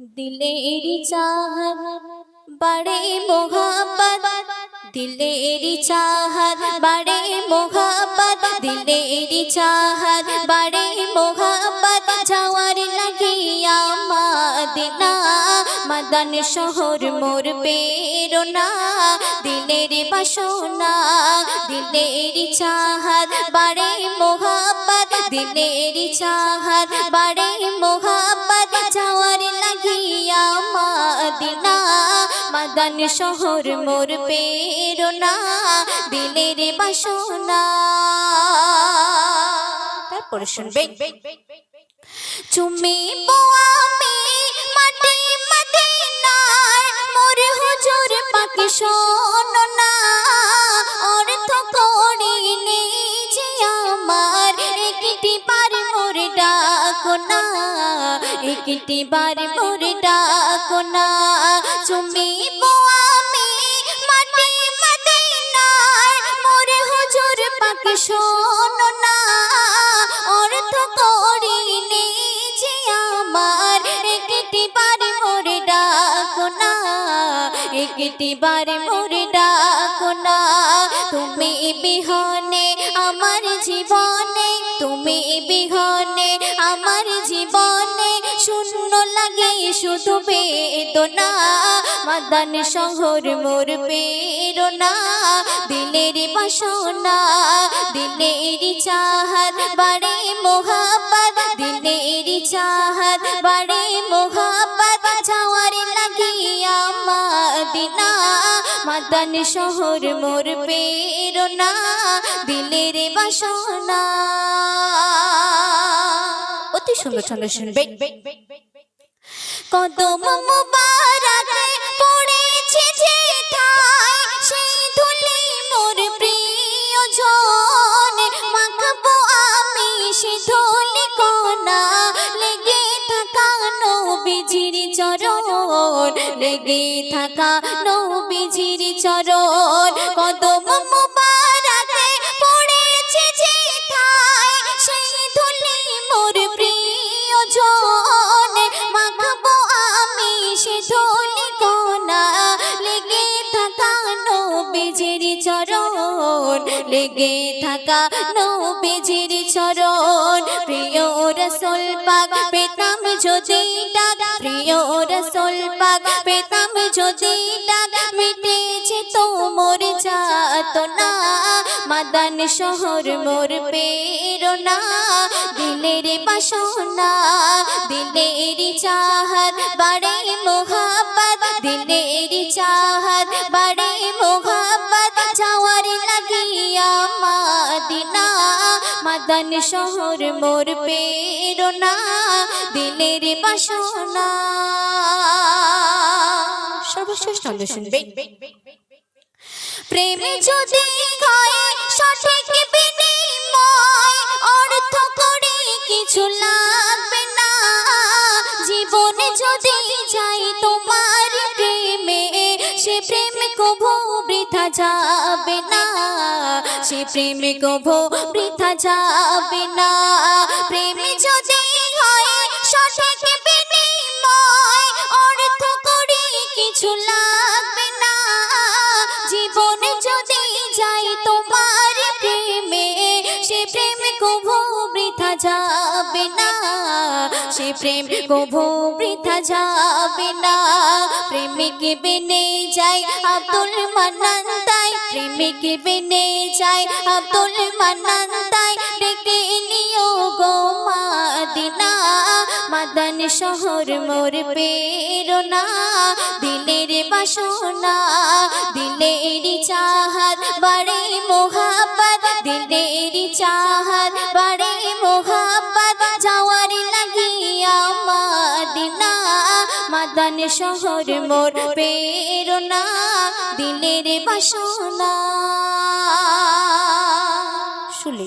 दिलेरी चाहत बड़े मोहब्बत, दिलेरी चाहत बड़े मोहब्बत, दिलेरी चाहत बड़े मोहब्बत, जावार लागिया मदीना मदन शहर मोर प्रेरणा, दिलेर बासना दिलेरी चाहत बड़े मोहब्बत, दिलेरी चाहत बड़े मोहब्बत, जावार लागिया मदीना मदन शहर मोर प्रेरणा, दिलेर बासना। তারপরে শুনবে চুমিব আমি মাটি মদিনার মোর হুজুর পাক শোনো না, অর্থ করিনি যে আমার একটি বার মোর ডাকো না, একটি বার মোর ডাকো না। চুমিব আমি মাটি মদিনার মোর হুজুর পাক শোনো না, অর্থ করিনি যে আমার একটি বার মোর ডাকো না, একটি বার মোর ডাকো না। তুমি বিহনে আমার জীবনে, তুমি বিহনে আমার জীবনে শূন্য লাগে শুধু বেদনা, মদন শহর মোর প্রেরণা, দিলের বাসনা দিলেরি চাহত বড়ে মোহব্বত, দিলেরি চাহত বড়ে মোহব্বত, যাওয়ার লাগিয়া মদিনা মদন শহর মোর প্রেরণা, দিলের বাসনা। অতি সুন্দর ছন্দ শুনবে কদম মুবারকে পড়েছে যে ঠাই, সেই ধুলি মোর প্রিয়জন মাখবো আমি সে ধুলি কণা, লেগে থাকা নবীজির চরণ, লেগে থাকা নবীজির চরণ। কদম মুবারকে পড়েছে যে ঠাই, সেই ধুলি মোর প্রিয়জন মাখবো আমি সে ধুলি কণা, লেগে থাকা নবীজির চরণ, লেগে থাকা নবীজির চরণ। প্রিয় রাসূল পাক পেতাম যদি ডাক, প্রিয় রাসূল পাক পেতাম যদি ডাক, মিটে যেত মোর যাতনা, মদন শহর মোর প্রেরণা, দিলের বাসনা দিলেরি চাহত বড়ে মোহব্বত, দিলেরি চাহত বড়ে মোহব্বত, যাওয়ার লাগিয়া মদিনা মদন শহর মোর প্রেরণা, দিলের বাসনা। সর্বশ্রেষ্ঠ ছন্দ শুনবে প্রেম যদি হয় সঠিক বিনিময়, অর্থ করে কিছু লাগবে না, জীবনে যদি যাই তোমার প্রেমে সে প্রেম কভু বৃথা যাবে না, সে প্রেম কভু বৃথা যাবে না। প্রেম যদি হয় সঠিক বিনিময়, অর্থ করে কিছু লাগবে না, জীবনে যদি যাই তোমার প্রেমে সে প্রেম কভু বৃথা যাবে না, সে প্রেম কভু বৃথা যাবে না। প্রেমিক বিনে যায় আব্দুল মান্নান তাই, প্রেমিক বিনে যায় আব্দুল মান্নান তাই, ডেকে নিও গো মদিনা মদন শহর মোর প্রেরণা, দিলের বাসনা দিলেরি চাহত বড়ে মোহব্বত, দিলেরি চাহত বড়ে মোহব্বত, যাওয়ার লাগিয়া মদিনা মদন শহর মোর প্রেরণা, দিলের বাসনা। শুনলে